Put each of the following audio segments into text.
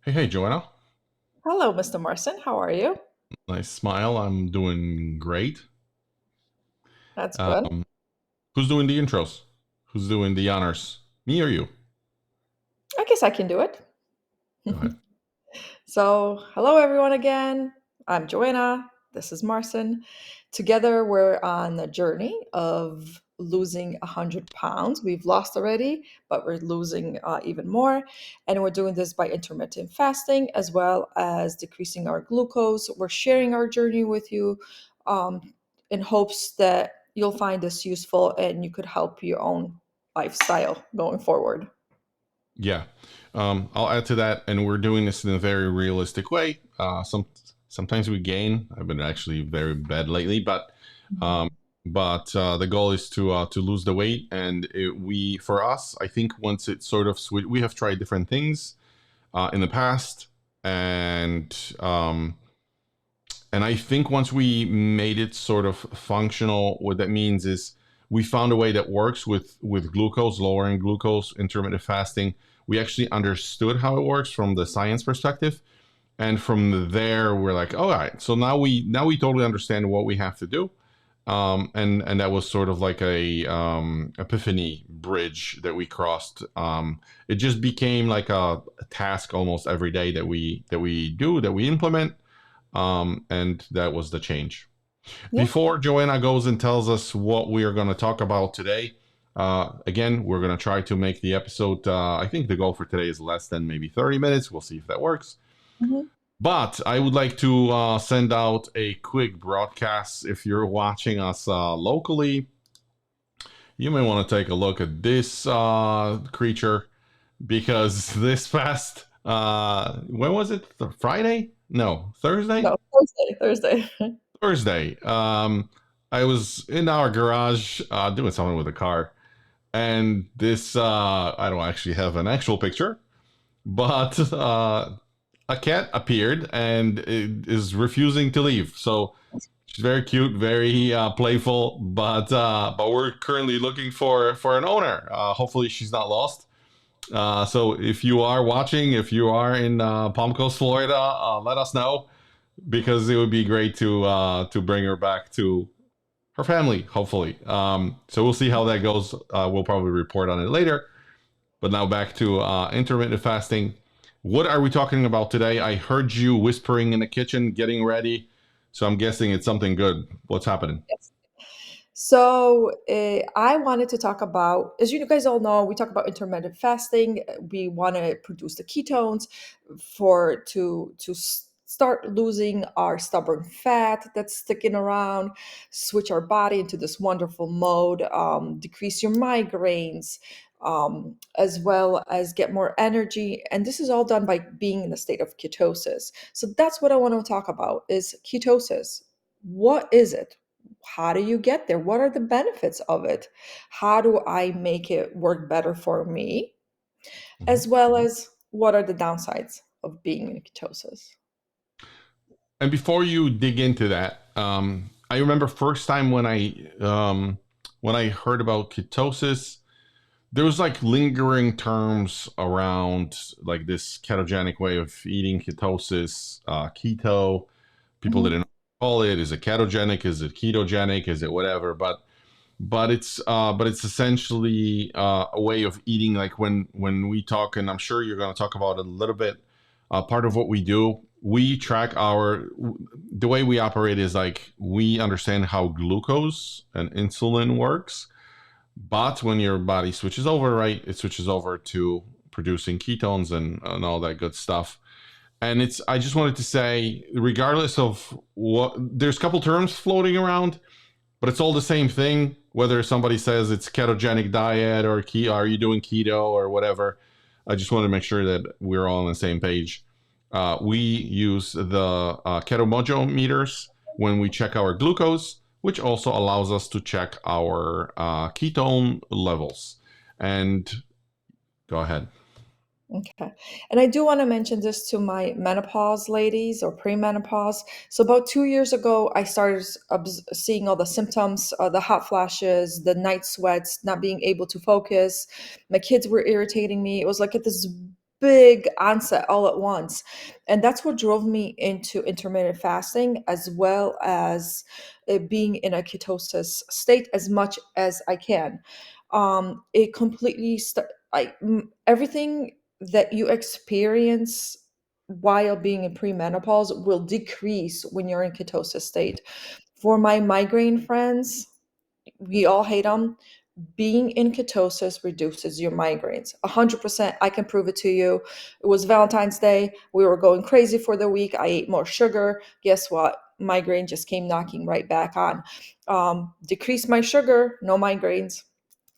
Hey, Joanna. Hello, Mr. Marson. How are you? Nice smile. I'm doing great. That's good. Um, who's doing the intros? Who's doing the honors? Me or you? I guess I can do it. Go ahead. So, hello everyone again. I'm Joanna. This is Marson. Together, we're on the journey of losing 100 pounds. We've lost already, but we're losing even more. And we're doing this by intermittent fasting as well as decreasing our glucose. We're sharing our journey with you um, in hopes that you'll find this useful and you could help your own lifestyle going forward. Yeah. I'll add to that, and we're doing this in a very realistic way. Sometimes we gain. I've been actually very bad lately, um, but the goal is to lose the weight, and we for us, I think once it's sort of we have tried different things in the past, and and I think once we made it sort of functional, what that means is we found a way that works with glucose, lowering glucose, intermittent fasting. We actually understood how it works from the science perspective, and from there we're like, all right, so now we totally understand what we have to do. And that was sort of like a epiphany bridge that we crossed. It just became like a task almost every day that we implement, and that was the change. Yeah. Before Joanna goes and tells us what we are going to talk about today, again, we're going to try to make the episode. I think the goal for today is less than maybe 30 minutes. We'll see if that works. Mhm. But I would like to send out a quick broadcast. If you're watching us locally, you may want to take a look at this creature because this past, when was it? Friday? No, Thursday? No, Thursday. Thursday. I was in our garage doing something with the car, and this I don't actually have an actual picture, but a cat appeared and it is refusing to leave. So she's very cute, very playful, but we're currently looking for an owner. Hopefully, she's not lost. So if you are watching, if you are in Palm Coast, Florida, let us know because it would be great to bring her back to her family, hopefully. So we'll see how that goes. We'll probably report on it later. But now back to intermittent fasting. What are we talking about today? I heard you whispering in the kitchen, getting ready. So I'm guessing it's something good. What's happening? Yes. So I wanted to talk about, as you guys all know, we talk about intermittent fasting. We want to produce the ketones start losing our stubborn fat that's sticking around, switch our body into this wonderful mode, decrease your migraines, as well as get more energy. And this is all done by being in a state of ketosis. So that's what I want to talk about is ketosis. What is it? How do you get there? What are the benefits of it? How do I make it work better for me? Mhm. As well as what are the downsides of being in ketosis? And before you dig into that, I remember first time when I heard about ketosis, there was like lingering terms around like this ketogenic way of eating, ketosis, keto. People Mhm. didn't call it. Is it ketogenic? Is it ketogenic? Is it whatever? But it's essentially a way of eating. Like when we talk, and I'm sure you're going to talk about it a little bit. Part of what we do, we track the way we operate is like we understand how glucose and insulin works, but when your body switches over, right, it switches over to producing ketones and all that good stuff. And it's I just wanted to say, regardless of what, there's a couple terms floating around, but it's all the same thing. Whether somebody says it's ketogenic diet or are you doing keto or whatever, I just want to make sure that we're all on the same page. We use the keto mojo meters when we check our glucose, which also allows us to check our ketone levels. And go ahead. Okay. And I do want to mention this to my menopause ladies or premenopause. So, about 2 years ago, I started seeing all the symptoms, the hot flashes, the night sweats, not being able to focus. My kids were irritating me. It was like this big onset all at once. And that's what drove me into intermittent fasting, as well as being in a ketosis state as much as I can. It completely, everything that you experience while being in premenopause will decrease when you're in ketosis state. For my migraine friends, we all hate them. Being in ketosis reduces your migraines. 100%, I can prove it to you. It was Valentine's Day. We were going crazy for the week. I ate more sugar. Guess what? Migraine just came knocking right back on. Decrease my sugar, no migraines.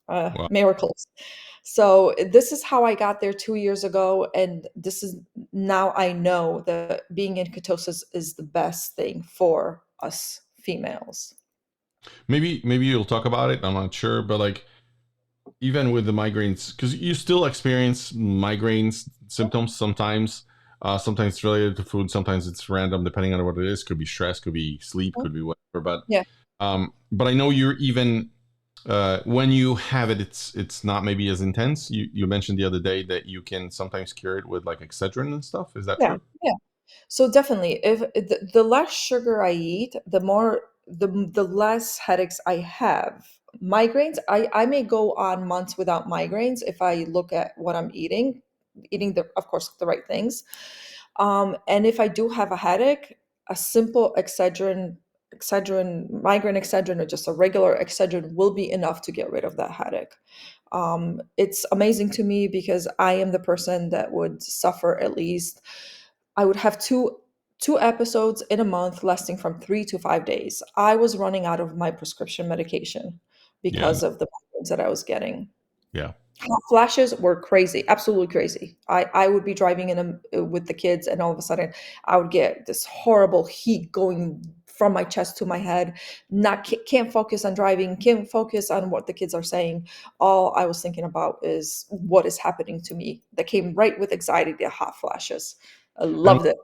Wow. Miracles. So this is how I got there 2 years ago, and this is now I know that being in ketosis is the best thing for us females. Maybe you'll talk about it. I'm not sure, but like even with the migraines, because you still experience migraines symptoms sometimes. Sometimes it's related to food. Sometimes it's random, depending on what it is. Could be stress, could be sleep, could be whatever. Yeah. But I know you're even when you have it, it's not maybe as intense. You mentioned the other day that you can sometimes cure it with like Excedrin and stuff. Is that Yeah. true? Yeah. So definitely, if the less sugar I eat, the less headaches I have. Migraines, I may go on months without migraines if I look at what I'm eating the of course the right things. And if I do have a headache, a simple migraine Excedrin, or just a regular Excedrin will be enough to get rid of that headache. It's amazing to me because I am the person that would suffer at least. I would have two episodes in a month lasting from 3 to 5 days. I was running out of my prescription medication Yeah, because of the migraines that I was getting. yeah. Hot flashes were crazy, absolutely crazy. I would be driving in with the kids, and all of a sudden, I would get this horrible heat going from my chest to my head. Not can't focus on driving, can't focus on what the kids are saying. All I was thinking about is what is happening to me. That came right with anxiety, the hot flashes. I And loved it.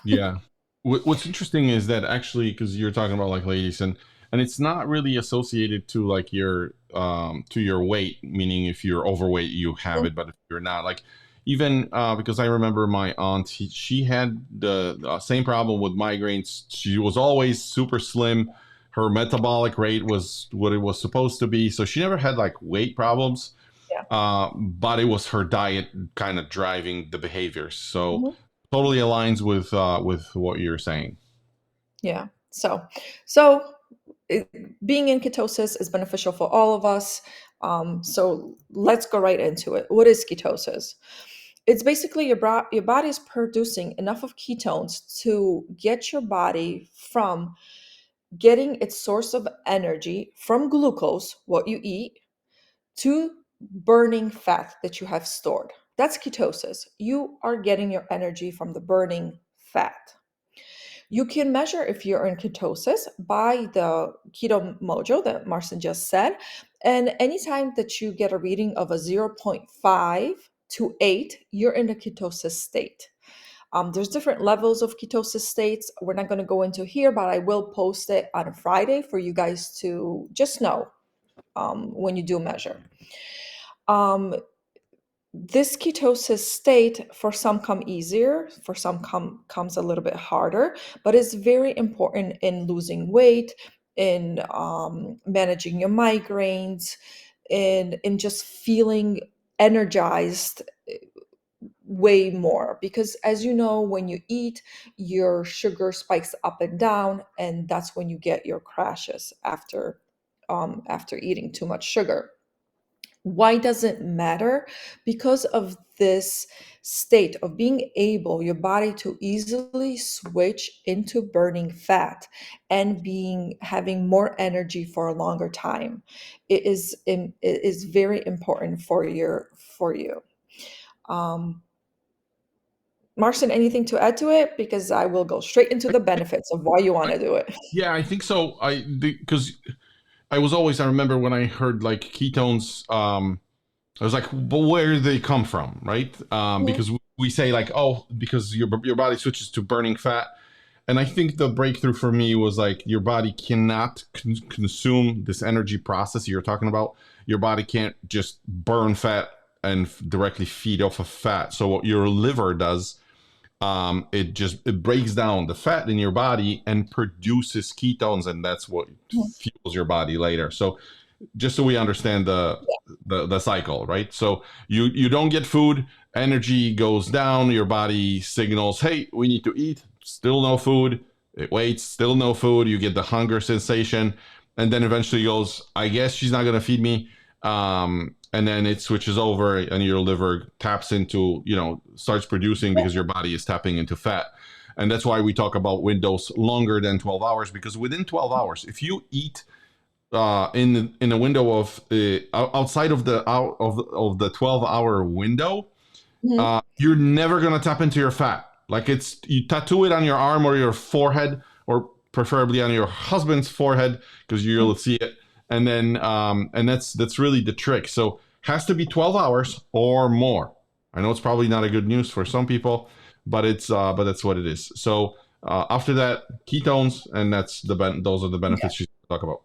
yeah. What's interesting is that actually, because you're talking about like ladies, and it's not really associated to like your to your weight. Meaning, if you're overweight, you have it, but if you're not, like even because I remember my aunt, she had the same problem with migraines. She was always super slim. Her metabolic rate was what it was supposed to be, so she never had like weight problems. Yeah. But it was her diet kind of driving the behavior. So Mhm. totally aligns with what you're saying. Yeah. So it, being in ketosis is beneficial for all of us. So let's go right into it. What is ketosis? It's basically your body is producing enough of ketones to get your body from getting its source of energy from glucose, what you eat, to burning fat that you have stored. That's ketosis. You are getting your energy from the burning fat. You can measure if you're in ketosis by the keto mojo that Marcin just said. And anytime that you get a reading of a zero point 0.5 to 8, you're in a ketosis state. There's different levels of ketosis states. We're not going to go into here, but I will post it on a Friday for you guys to just know when you do measure. Um, this ketosis state for some come easier, for some comes a little bit harder, but it's very important in losing weight, in managing your migraines, in just feeling energized way more, because as you know, when you eat, your sugar spikes up and down, and that's when you get your crashes after eating too much sugar. Why does it matter? Because of this state of being able, your body to easily switch into burning fat and being having more energy for a longer time. It is very important for you. Um, Marcin, anything to add to it? Because I will go straight into the benefits of why you want I, to do it. yeah, I think so. Because I remember when I heard like ketones, I was like, but where do they come from, right? Mhm. Because we say like, oh, because your body switches to burning fat, and I think the breakthrough for me was like your body cannot consume this energy process you're talking about. Your body can't just burn fat and directly feed off of fat. So what your liver does, it breaks down the fat in your body and produces ketones, and that's what fuels your body later. So just so we understand the cycle, right? So you don't get food, energy goes down, your body signals, hey, we need to eat, still no food, it waits, still no food, you get the hunger sensation, and then eventually goes, I guess she's not going to feed me. And then it switches over and your liver taps into, starts producing because your body is tapping into fat. And that's why we talk about windows longer than 12 hours, because within 12 hours, if you eat in a window of outside of the 12-hour window, you're never going to tap into your fat. Like you tattoo it on your arm or your forehead, or preferably on your husband's forehead, because you'll see it. And then and that's really the trick. So has to be 12 hours or more. I know it's probably not a good news for some people, but that's what it is. So after that, ketones, and those are the benefits you talk about.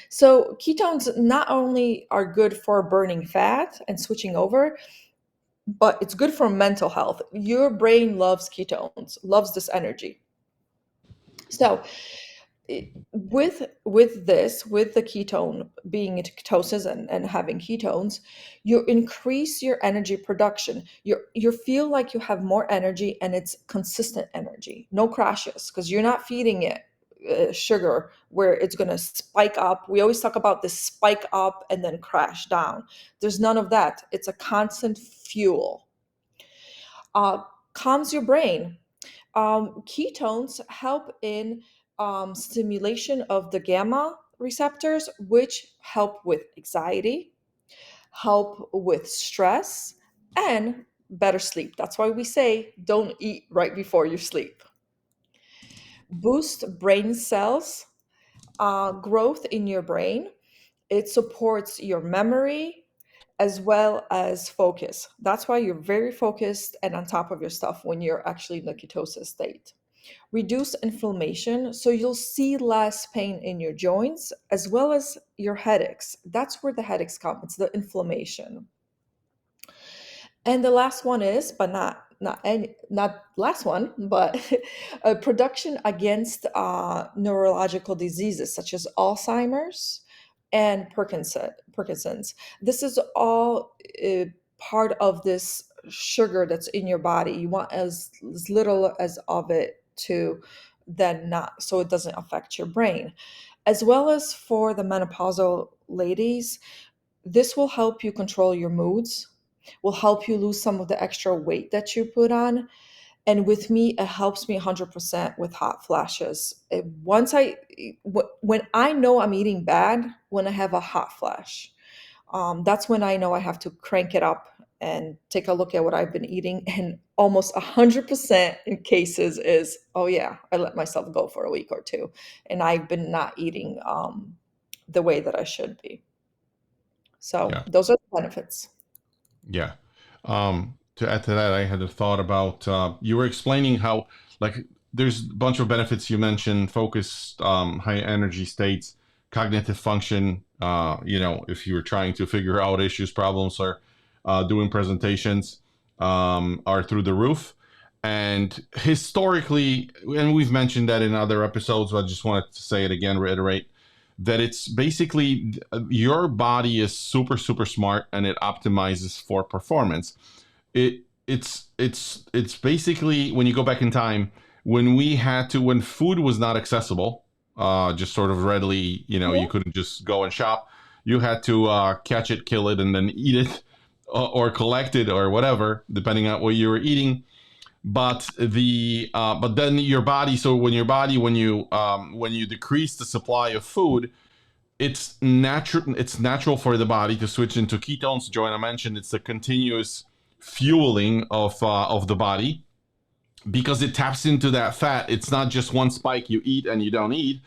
So ketones not only are good for burning fat and switching over, but it's good for mental health. Your brain loves ketones, loves this energy. So with the ketone being into ketosis and having ketones, you increase your energy production. You feel like you have more energy, and it's consistent energy, no crashes, because you're not feeding it sugar where it's going to spike up. We always talk about this spike up and then crash down. There's none of that. It's a constant fuel. Calms your brain. Ketones help in stimulation of the gamma receptors, which help with anxiety, help with stress, and better sleep. That's why we say don't eat right before you sleep. Boost brain cells growth in your brain. It supports your memory as well as focus. That's why you're very focused and on top of your stuff when you're actually in the ketosis state. Reduce inflammation, so you'll see less pain in your joints as well as your headaches. That's where the headaches come. It's the inflammation. And the last one is, but not last one, but production against neurological diseases such as Alzheimer's and Parkinson's. This is all part of this sugar that's in your body. You want as little as of it to then not, so it doesn't affect your brain. As well as for the menopausal ladies, this will help you control your moods, will help you lose some of the extra weight that you put on. And with me, it helps me 100% with hot flashes. When I know I'm eating bad, when I have a hot flash, that's when I know I have to crank it up and take a look at what I've been eating. And almost 100% in cases is, oh yeah, I let myself go for a week or two, and I've been not eating the way that I should be. So those are the benefits. Yeah. To add to that, I had a thought about you were explaining how, like, there's a bunch of benefits you mentioned: focus, high energy states, cognitive function. If you were trying to figure out issues, problems, or doing presentations, are through the roof. And historically, and we've mentioned that in other episodes, but I just wanted to say it again, reiterate that it's basically your body is super, super smart, and it optimizes for performance. It's basically, when you go back in time, when food was not accessible, just sort of readily, you couldn't just go and shop. You had to catch it, kill it, and then eat it, or collect it, or whatever, depending on what you were eating. But then your body. So when you decrease the supply of food, it's natural for the body to switch into ketones. Joanna mentioned it's a continuous fueling of the body, because it taps into that fat. It's not just one spike you eat and you don't eat.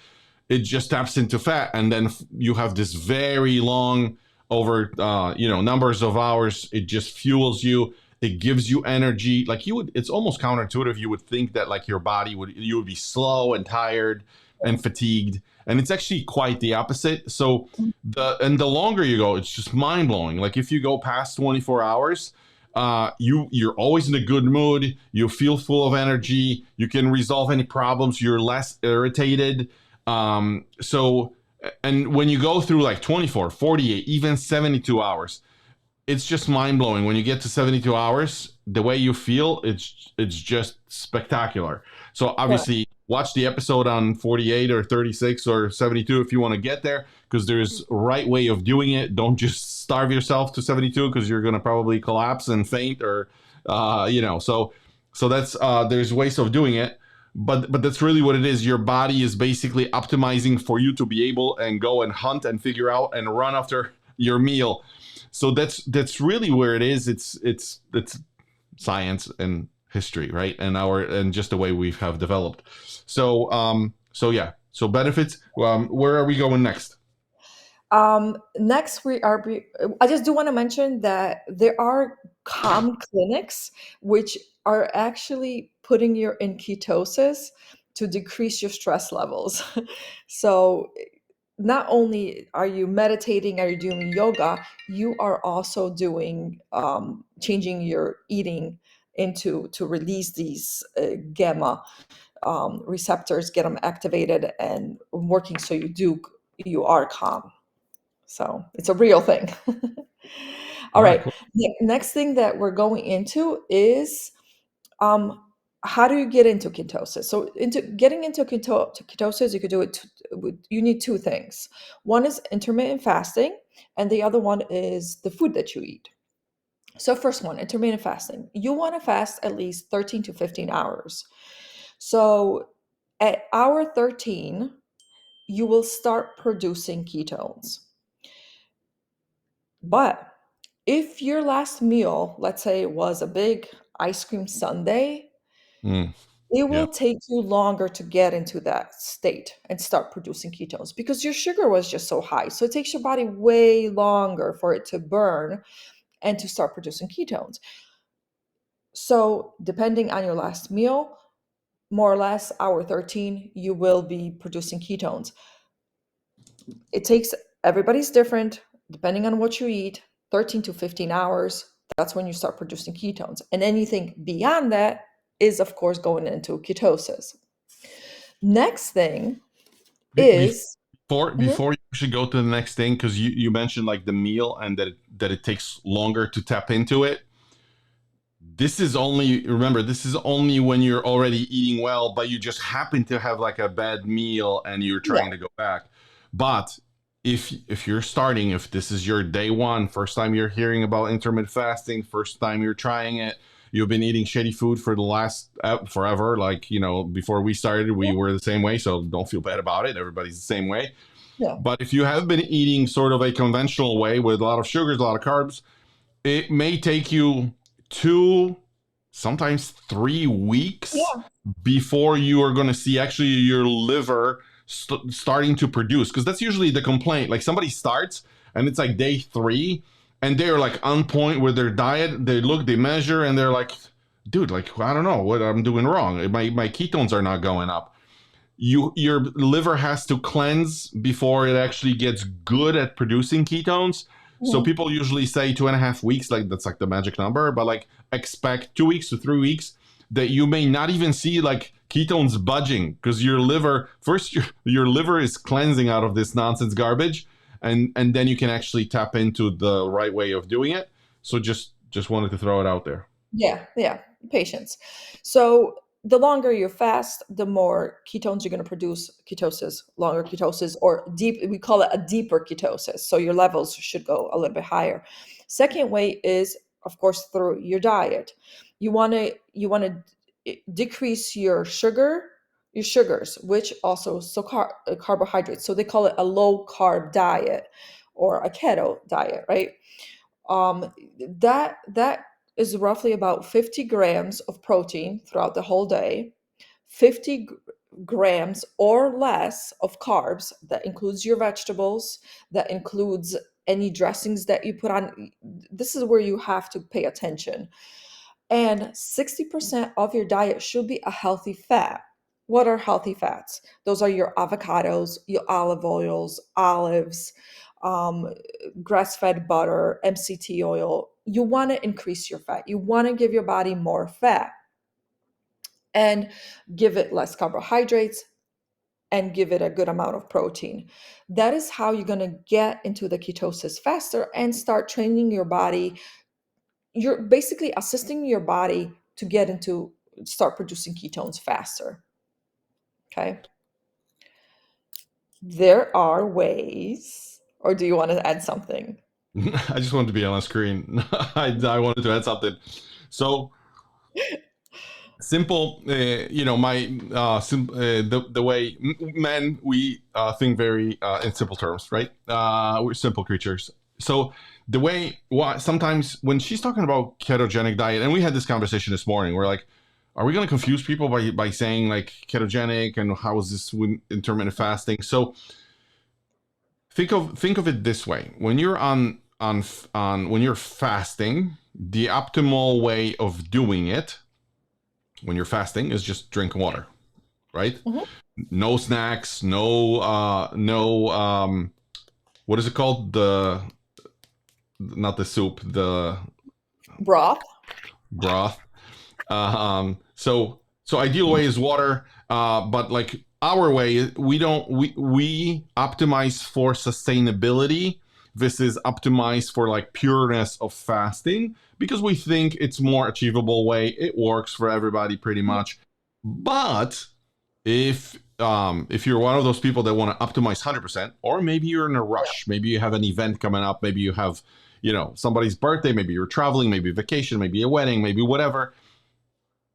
It just taps into fat, and then you have this very long, over numbers of hours. It just fuels you. It gives you energy. Like it's almost counterintuitive. You would think that like your body you would be slow and tired, and fatigued. And it's actually quite the opposite. So the longer you go, it's just mind blowing. Like if you go past 24 hours, you're always in a good mood. You feel full of energy. You can resolve any problems. You're less irritated. So and when you go through like 24, 48, even 72 hours, it's just mind blowing. When you get to 72 hours, the way you feel, it's just spectacular. So Yeah. obviously, watch the episode on 48 or 36 or 72 if you want to get there, because there's a right way of doing it. Don't just starve yourself to 72 because you're going to probably collapse and faint, or so that's there's ways of doing it. But that's really what it is. Your body is basically optimizing for you to be able and go and hunt and figure out and run after your meal. So that's really where it is. It's science and history, right? And just the way we have developed. So yeah. So benefits. Where are we going next? Next, I just do want to mention that there are calm clinics which are actually putting you in ketosis to decrease your stress levels. So not only are you meditating, are you doing yoga, you are also doing changing your eating into to release these gamma receptors, get them activated and working so you are calm. So it's a real thing. All All right, right. cool. The next thing that we're going into is um, how do you get into ketosis? So into getting into ketosis, you could do it. You need two things. One is intermittent fasting, and the other one is the food that you eat. So first one, intermittent fasting. You want to fast at least 13 to 15 hours. So at hour 13, you will start producing ketones. But if your last meal, let's say, was a big ice cream sundae, Mm, it yeah. will take you longer to get into that state and start producing ketones because your sugar was just so high. So it takes your body way longer for it to burn and to start producing ketones. So, depending on your last meal, more or less hour 13, you will be producing ketones. It takes everybody's different depending on what you eat, 13 to 15 hours. That's when you start producing ketones. And anything beyond that is, of course, going into ketosis. Next thing Be- be- is, Mhm. before you should go to the next thing, because you mentioned like the meal and that it takes longer to tap into it. This is only, remember, this is only when you're already eating well, but you just happen to have like a bad meal and you're Yeah, trying to go back. But if you're starting, if this is your day one, first time you're hearing about intermittent fasting, first time you're trying it, you've been eating shitty food for the last forever, like before we started we yeah, were the same way, so don't feel bad about it, everybody's the same way. yeah, But if you have been eating sort of a conventional way with a lot of sugars, a lot of carbs, it may take you 2, sometimes 3 weeks yeah, before you are going to see actually your liver starting to produce. Because that's usually the complaint. Like somebody starts and it's like day 3 and they're like on point with their diet. They look, they measure, and they're like, dude, like, I don't know what I'm doing wrong. My ketones are not going up. Your liver has to cleanse before it actually gets good at producing ketones. So mhm, people usually say 2.5 weeks, like that's like the magic number, but like expect 2 weeks to 3 weeks that you may not even see like ketones budging, because your liver first, your liver is cleansing out of this nonsense garbage, and then you can actually tap into the right way of doing it. So just wanted to throw it out there. yeah, yeah. Patience. So the longer you fast, the more ketones you're going to produce. Ketosis, longer ketosis, or deep. We call it a deeper ketosis. So your levels should go a little bit higher. Second way is, of course, through your diet. You want to decrease your sugars, which also carbohydrates. So they call it a low carb diet or a keto diet, right? That is roughly about 50 grams of protein throughout the whole day, 50 grams or less of carbs. That includes your vegetables, that includes any dressings that you put on. This is where you have to pay attention. And 60% of your diet should be a healthy fat, What are healthy fats? Those are your avocados, your olive oils, olives, um, grass-fed butter, MCT oil. You want to increase your fat. You want to give your body more fat and give it less carbohydrates and give it a good amount of protein. That is how you're going to get into the ketosis faster and start training your body. You're basically assisting your body to get into start producing ketones faster. Okay. There are ways, or do you want to add something? I just wanted to be on the screen. I wanted to add something. So simple, my the way men we think very in simple terms, right? We're simple creatures. So the way sometimes when she's talking about ketogenic diet, and we had this conversation this morning, we're like, are we going to confuse people by saying like ketogenic and how is this with intermittent fasting? So think of it this way: when you're on when you're fasting, the optimal way of doing it when you're fasting is just drink water, right? Mhm. No snacks, no what is it called? The not the soup, the Broth. broth. So ideal way is water, but like our way, we optimize for sustainability. This is optimized for like pureness of fasting because we think it's more achievable way. It works for everybody pretty much. But if you're one of those people that want to optimize 100%, or maybe you're in a rush, maybe you have an event coming up, maybe you have somebody's birthday, maybe you're traveling, maybe a vacation, maybe a wedding, maybe whatever,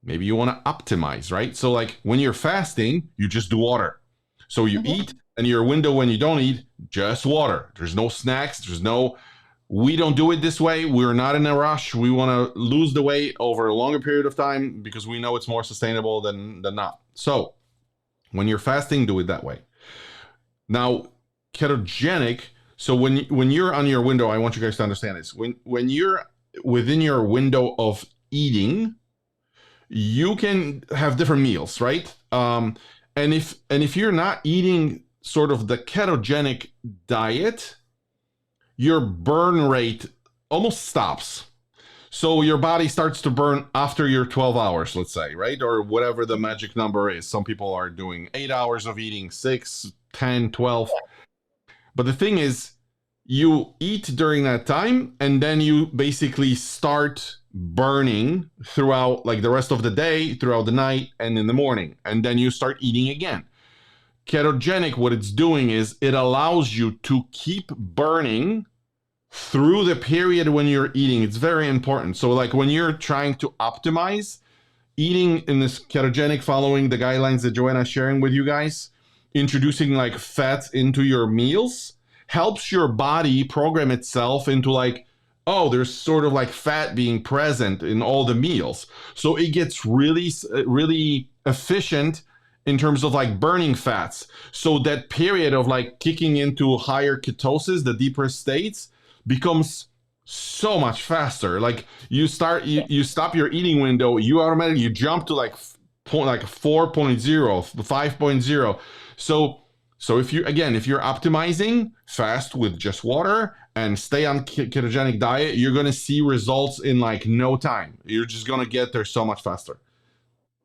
maybe you want to optimize, right? So like when you're fasting, you just do water. So you Mhm. eat, and your window when you don't eat, just water. There's no snacks, we don't do it this way. We're not in a rush. We want to lose the weight over a longer period of time because we know it's more sustainable than not. So when you're fasting, do it that way. Now, ketogenic. So when you're on your window, I want you guys to understand this. When you're within your window of eating, you can have different meals, right? And if you're not eating sort of the ketogenic diet, your burn rate almost stops. So your body starts to burn after your 12 hours, let's say, right? Or whatever the magic number is. Some people are doing 8 hours of eating, 6, 10, 12. But the thing is, you eat during that time and then you basically start burning throughout like the rest of the day, throughout the night, and in the morning. And then you start eating again. Ketogenic, what it's doing is it allows you to keep burning through the period when you're eating. It's very important. So, like when you're trying to optimize eating in this ketogenic, following the guidelines that Joanna's sharing with you guys, introducing like fats into your meals helps your body program itself into like, oh, there's sort of like fat being present in all the meals. So it gets really efficient in terms of like burning fats. So that period of like kicking into higher ketosis, the deeper states, becomes so much faster. Like you stop your eating window, you jump to like point like 4.0, 5.0. So if you're optimizing fast with just water and stay on ketogenic diet, you're going to see results in like no time. You're just going to get there so much faster.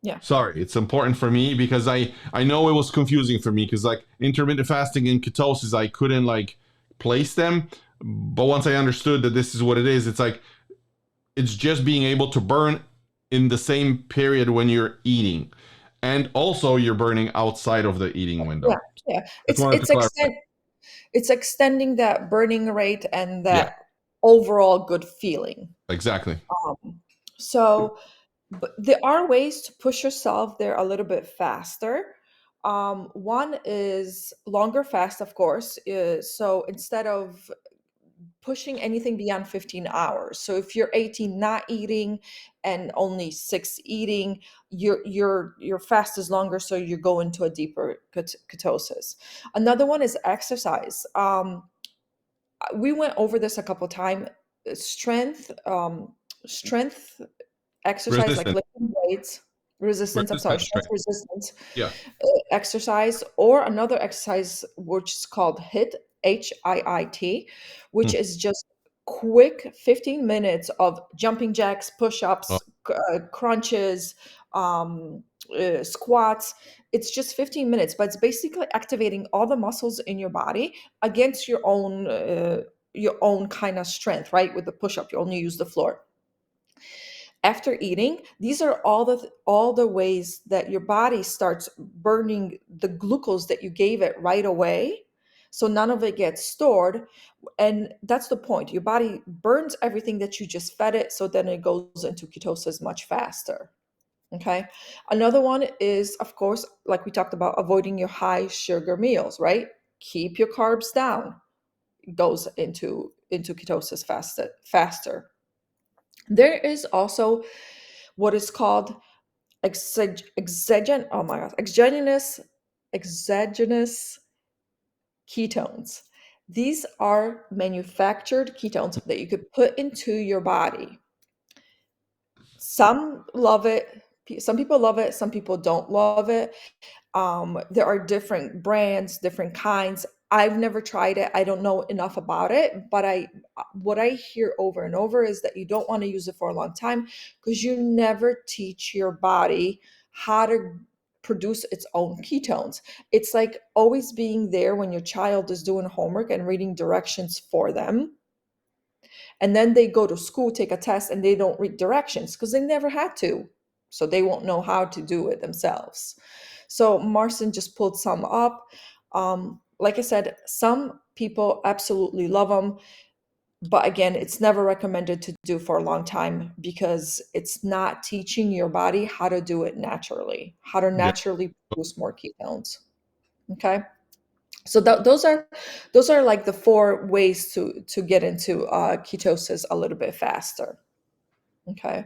Yeah. Sorry, it's important for me because I know it was confusing for me because like intermittent fasting and ketosis, I couldn't like place them. But once I understood that this is what it is, it's like it's just being able to burn in the same period when you're eating, and also you're burning outside of the eating Yeah. window. Yeah. Just It's wanted to it's clarify. extend it's extending that burning rate and Yeah, that overall good feeling. exactly. Um, so, but there are ways to push yourself there a little bit faster. One is longer fast, of course. So instead of pushing anything beyond 15 hours, so if you're 18 not eating and only 6 eating, your fast is longer, so you go into a deeper ketosis. Another one is exercise. We went over this a couple times. Strength, strength exercise like Resistance. lifting weights. resistance, I'm sorry, Resistance strength training. resistance Yeah. exercise, or another exercise which is called HIIT, HIIT, which Hmm. is just quick 15 minutes of jumping jacks, Oh, push-ups, crunches, um, squats. It's just 15 minutes, but it's basically activating all the muscles in your body against your own kind of strength, right? With the push-up, you only use the floor after eating. These are all the ways that your body starts burning the glucose that you gave it right away, so none of it gets stored. And that's the point, your body burns everything that you just fed it, so then it goes into ketosis much faster. Okay, another one is, of course, like we talked about, avoiding your high sugar meals, right? Keep your carbs down. It goes into ketosis faster. There is also what is called oh my god, exogenous ketones. These are manufactured ketones that you could put into your body. Some love it, some people love it, some people don't love it. There are different brands, different kinds. I've never tried it. I don't know enough about it, but what I hear over and over is that you don't want to use it for a long time because you never teach your body how to produce its own ketones. It's like always being there when your child is doing homework and reading directions for them, and then they go to school, take a test, and they don't read directions because they never had to. So they won't know how to do it themselves. So Marcin just pulled some up. Like I said, some people absolutely love them. But again, it's never recommended to do for a long time because it's not teaching your body how to do it naturally, how to yeah. naturally produce more ketones. Okay. So those are like the four ways to get into ketosis a little bit faster. Okay.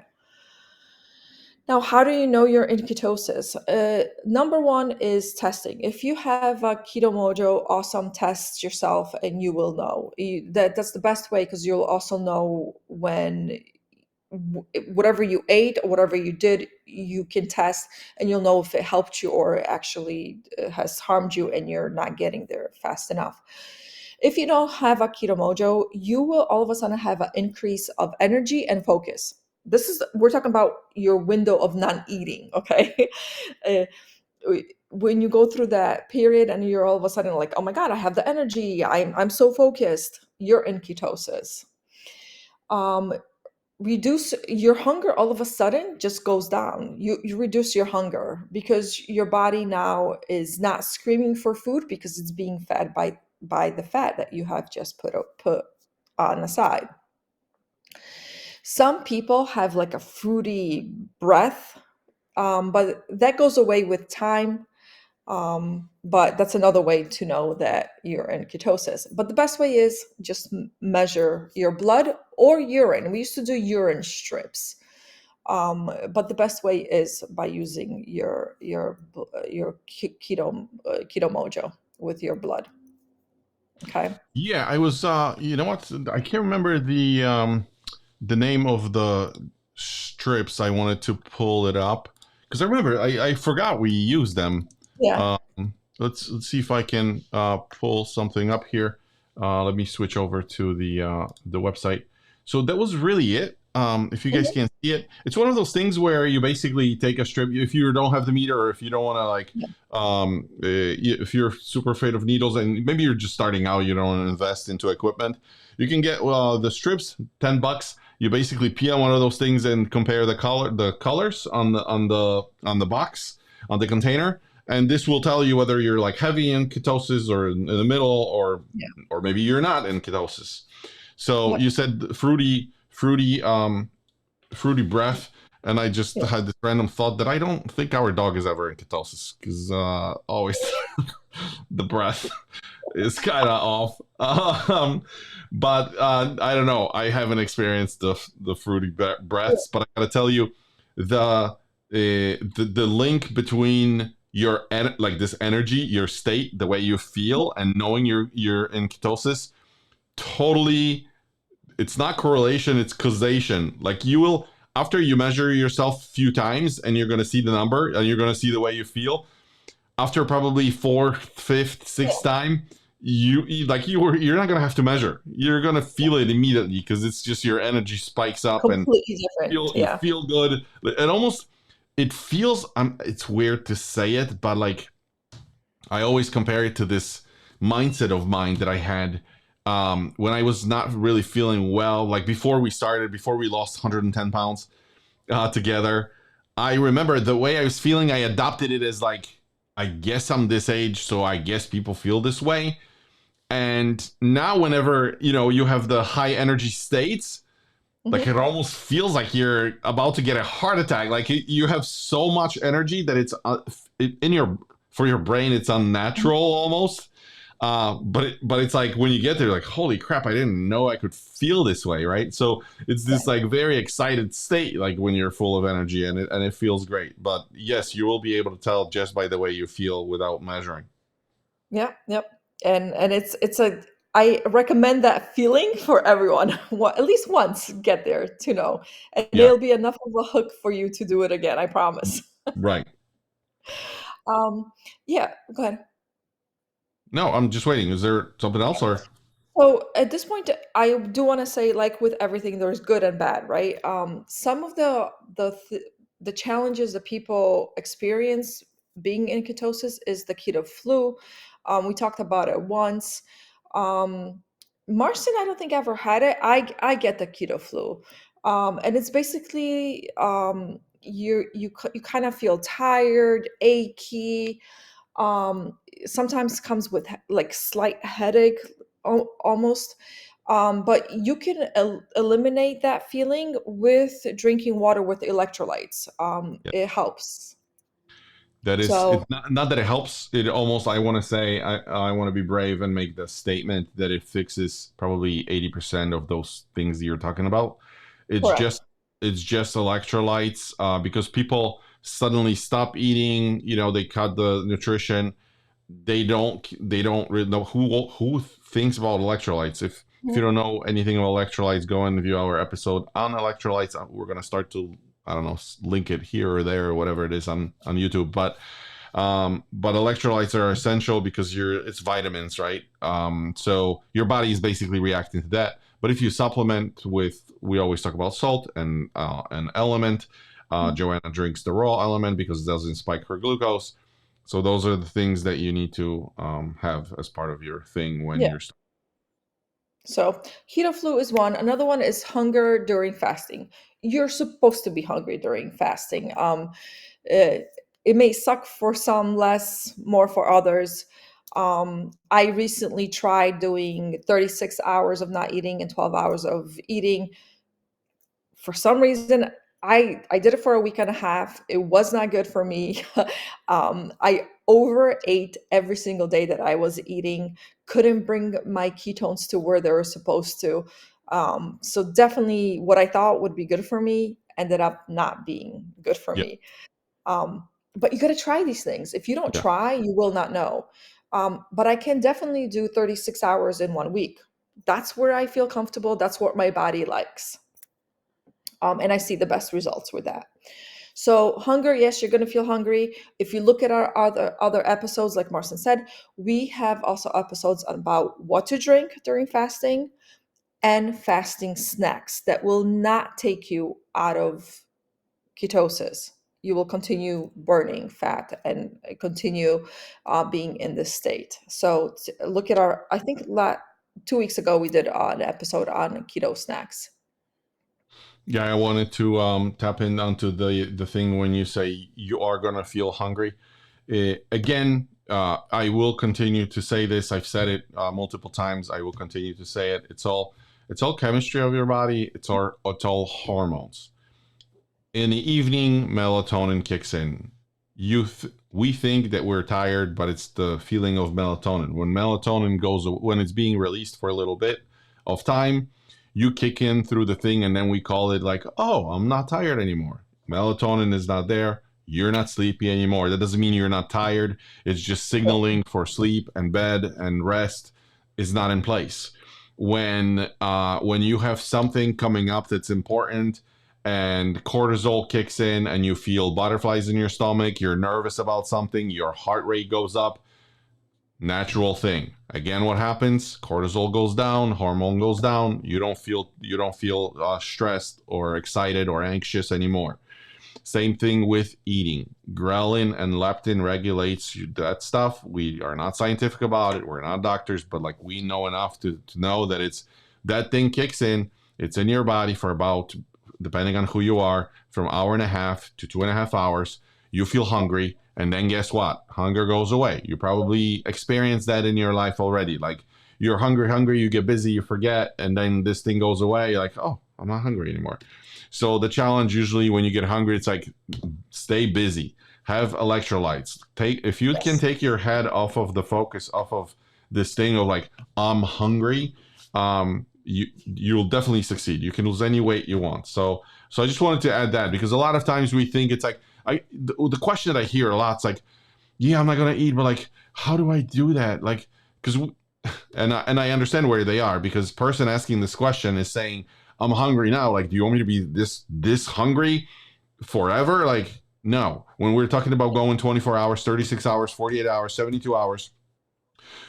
Now, how do you know you're in ketosis? Number one is testing. If you have a Keto Mojo, awesome, test yourself and you will know. That's the best way because you'll also know when whatever you ate or whatever you did, you can test and you'll know if it helped you or it actually has harmed you and you're not getting there fast enough. If you don't have a Keto Mojo, you will all of a sudden have an increase of energy and focus. We're talking about your window of not eating, okay? Uh, when you go through that period and you're all of a sudden like, oh my God, I have the energy, I'm so focused, you're in ketosis. Um, Reduce your hunger, all of a sudden just goes down. You reduce your hunger because your body now is not screaming for food because it's being fed by the fat that you have just put on the side. Some people have like a fruity breath, but that goes away with time. But that's another way to know that you're in ketosis. But the best way is just measure your blood or urine. We used to do urine strips, but the best way is by using your keto mojo with your blood. Okay. Yeah, I was you know what? I can't remember the name of the strips. I wanted to pull it up because I remember I forgot we used them. Yeah. Um, let's see if I can pull something up here. Let me switch over to the website. So that was really it. If you guys Mhm. can't see it, it's one of those things where you basically take a strip. If you don't have the meter, or if you don't want to like, Yeah. if you're super afraid of needles, and maybe you're just starting out, you don't want to invest into equipment, you can get the strips, $10. You basically peel one of those things and compare the colors on the box, on the container, and this will tell you whether you're like heavy in ketosis or in the middle, Yeah. or maybe you're not in ketosis. So Yep. you said fruity breath, and I just Yeah. had this random thought that I don't think our dog is ever in ketosis because always the breath is kind of off. But I don't know. I haven't experienced the fruity breaths, but I gotta tell you, the link between like this energy, your state, the way you feel, and knowing you're in ketosis, totally. It's not correlation, it's causation. Like you will. after you measure yourself a few times and you're going to see the number and you're going to see the way you feel, after probably fourth, fifth, sixth Yeah, time, you're not going to have to measure. You're going to feel it immediately because it's just your energy spikes up and completely different. you Yeah. feel good. It almost it feels it's weird to say it, but like I always compare it to this mindset of mine that I had when I was not really feeling well. Like before we lost 110 pounds together, I remember the way I was feeling. I adopted it as like, I guess I'm this age, so I guess people feel this way. And now, whenever you have the high energy states, like it Hmm. almost feels like you're about to get a heart attack. Like you have so much energy that it's in your for your brain. It's unnatural almost. But it's like when you get there, like holy crap! I didn't know I could feel this way, right? So it's this like very excited state, like when you're full of energy, and it feels great. But yes, you will be able to tell just by the way you feel without measuring. Yeah, yep. And it's a I recommend that feeling for everyone. At least once get there to know. And Yeah, it'll be enough of a hook for you to do it again, I promise. right. Um, yeah, go ahead. No, I'm just waiting. Is there something else or? So at this point, I do want to say, like with everything, there's good and bad, right? Some of the challenges that people experience being in ketosis is the keto flu. We talked about it once. Um, Marston, I don't think ever had it. I get the keto flu, and it's basically you kind of feel tired, achy, sometimes comes with like slight headache almost, but you can eliminate that feeling with drinking water with electrolytes. It helps. That is, So it's not that it helps. It almost, I want to say, I want to be brave and make the statement that it fixes probably 80% of those things that you're talking about. It's correct. just, it's just electrolytes because people suddenly stop eating. They cut the nutrition. They don't really know who thinks about electrolytes. If you Mhm. don't know anything about electrolytes, go and view our episode on electrolytes. We're gonna start to, I don't know, link it here or there or whatever it is on YouTube. But electrolytes are essential because it's vitamins, right? So your body is basically reacting to that. But if you supplement with, we always talk about salt and an element. Joanna drinks the raw element because it doesn't spike her glucose. So those are the things that you need to have as part of your thing when Yeah. you're. So keto flu is one. Another one is hunger during fasting. You're supposed to be hungry during fasting. It may suck for some, less, more for others. I recently tried doing 36 hours of not eating and 12 hours of eating. For some reason, I did it for a week and a half. It was not good for me. I overate every single day that I was eating. Couldn't bring my ketones to where they were supposed to. So definitely, what I thought would be good for me ended up not being good for Yeah, me. But you got to try these things. If you don't yeah, try, you will not know. But I can definitely do 36 hours in 1 week. That's where I feel comfortable. That's what my body likes. And I see the best results with that. So hunger, yes, you're going to feel hungry. If you look at our other episodes, like Marcin said, we have also episodes about what to drink during fasting and fasting snacks that will not take you out of ketosis. You will continue burning fat and continue being in this state. So look at our, I think 2 weeks ago we did an episode on keto snacks. yeah. I wanted to tap in onto the thing when you say you are gonna feel hungry. Again, I will continue to say this. I've said it multiple times. I will continue to say it. It's all chemistry of your body. It's all hormones. In the evening, melatonin kicks in. We think that we're tired, but it's the feeling of melatonin. When melatonin goes, when it's being released for a little bit of time, you kick in through the thing, and then we call it like, oh, I'm not tired anymore. Melatonin is not there. You're not sleepy anymore. That doesn't mean you're not tired. It's just signaling for sleep and bed and rest is not in place. When you have something coming up that's important and cortisol kicks in and you feel butterflies in your stomach, you're nervous about something, your heart rate goes up. Natural thing. Again, what happens? Cortisol goes down, hormone goes down. You don't feel stressed or excited or anxious anymore. Same thing with eating. Ghrelin and leptin regulates that stuff. We are not scientific about it. We're not doctors, but like we know enough to know that it's that thing kicks in. It's in your body for about, depending on who you are, from hour and a half to 2.5 hours. You feel hungry, and then guess what? Hunger goes away. You probably experienced that in your life already. Like you're hungry, you get busy, you forget, and then this thing goes away. You're like, oh, I'm not hungry anymore. So the challenge usually when you get hungry, it's like stay busy, have electrolytes. If you can Yes. take your head off of the focus, off of this thing of like I'm hungry, you'll definitely succeed. You can lose any weight you want. So I just wanted to add that because a lot of times we think it's like the question that I hear a lot is like, yeah, I'm not gonna eat, but like, how do I do that? Like, because and I understand where they are because the person asking this question is saying, I'm hungry now. Like, do you want me to be this hungry forever? Like, no. When we're talking about going 24 hours, 36 hours, 48 hours, 72 hours,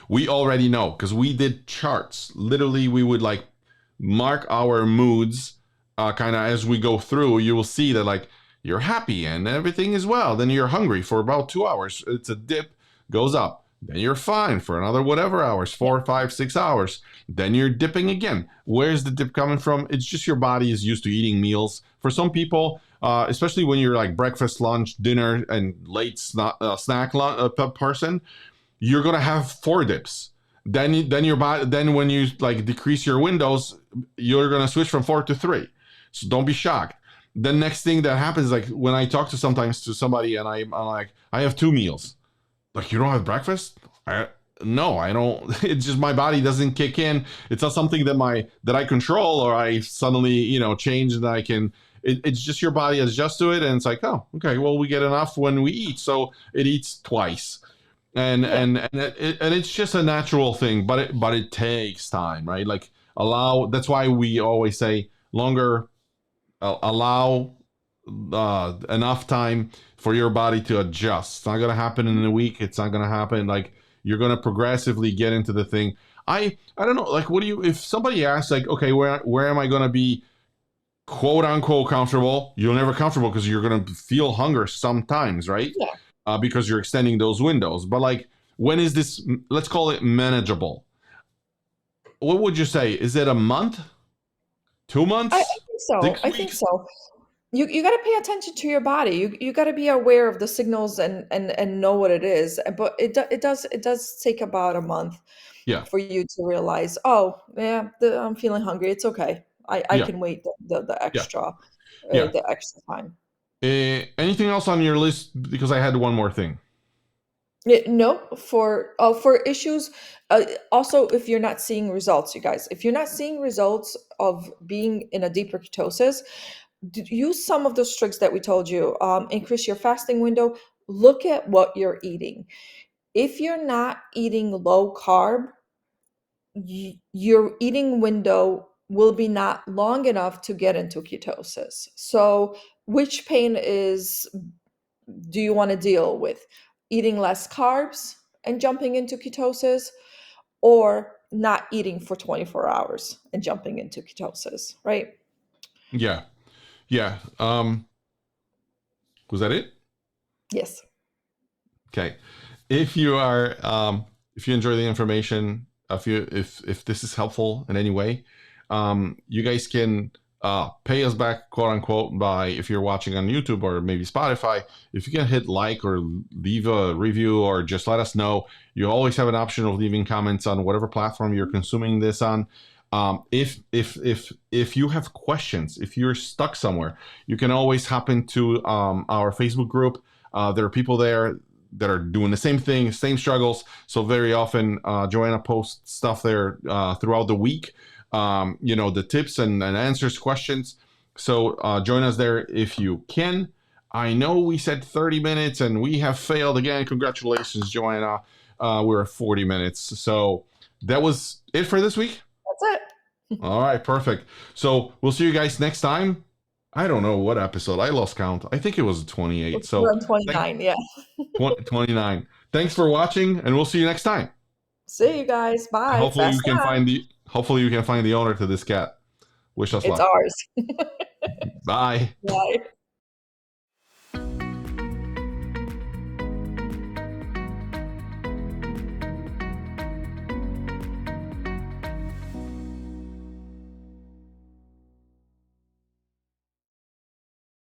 we already know because we did charts. Literally, we would like mark our moods kind of as we go through. You will see that like you're happy and everything is well. Then you're hungry for about 2 hours. It's a dip, goes up. Then you're fine for another whatever hours, 4, 5, 6 hours. Then you're dipping again. Where's the dip coming from? It's just your body is used to eating meals. For some people, especially when you're like breakfast, lunch, dinner, and late snack person, you're gonna have 4 dips. Then your body, then when you like decrease your windows, you're gonna switch from 4 to 3. So don't be shocked. The next thing that happens, like when I talk to sometimes to somebody and I'm like, I have 2 meals. Like you don't have breakfast? No, I don't. It's just my body doesn't kick in. It's not something that I control or I suddenly change and I can. It's just your body adjusts to it and it's like, oh, okay, well we get enough when we eat, so it eats twice and Yeah. and it's just a natural thing, but it takes time, right? Like allow. That's why we always say longer. Allow enough time for your body to adjust. It's not gonna happen in a week. It's not gonna happen like you're gonna progressively get into the thing. I don't know. Like, what do you? If somebody asks, like, okay, where am I gonna be quote unquote comfortable? You're never comfortable because you're gonna feel hunger sometimes, right? Yeah. Because you're extending those windows. But like, when is this? Let's call it manageable. What would you say? Is it a month? two I months? think so. Six I think weeks? so. You got to pay attention to your body. You got to be aware of the signals and know what it is. But it does take about a month Yeah, for you to realize, oh yeah, I'm feeling hungry. It's okay. I yeah, can wait the yeah, extra yeah. the extra time. Anything else on your list? Because I had one more thing. No, for issues. Also, if you're not seeing results, you guys, if you're not seeing results of being in a deeper ketosis, use some of those tricks that we told you. Increase your fasting window. Look at what you're eating. If you're not eating low carb, your eating window will be not long enough to get into ketosis. So, which pain is do you want to deal with? Eating less carbs and jumping into ketosis, or not eating for 24 hours and jumping into ketosis, right? Yeah, yeah. Was that it? Yes. Okay. If you are, if you enjoy the information, if this is helpful in any way, you guys can pay us back, quote unquote, by if you're watching on YouTube or maybe Spotify. If you can hit like or leave a review or just let us know. You always have an option of leaving comments on whatever platform you're consuming this on. If you have questions, if you're stuck somewhere, you can always hop into our Facebook group. There are people there that are doing the same thing, same struggles. So very often, Joanna posts stuff there throughout the week. The tips and answers questions. So join us there if you can. I know we said 30 minutes and we have failed again. Congratulations, Joanna. We're at 40 minutes. So that was it for this week. That's it. All right, perfect. So we'll see you guys next time. I don't know what episode. I lost count. I think it was 28. We're So on thank 29. Yeah. 29. Thanks for watching, and we'll see you next time. See you guys. Bye. Hopefully you Fast can life. find the owner to this cat. Wish us It's luck. ours. Bye. Bye.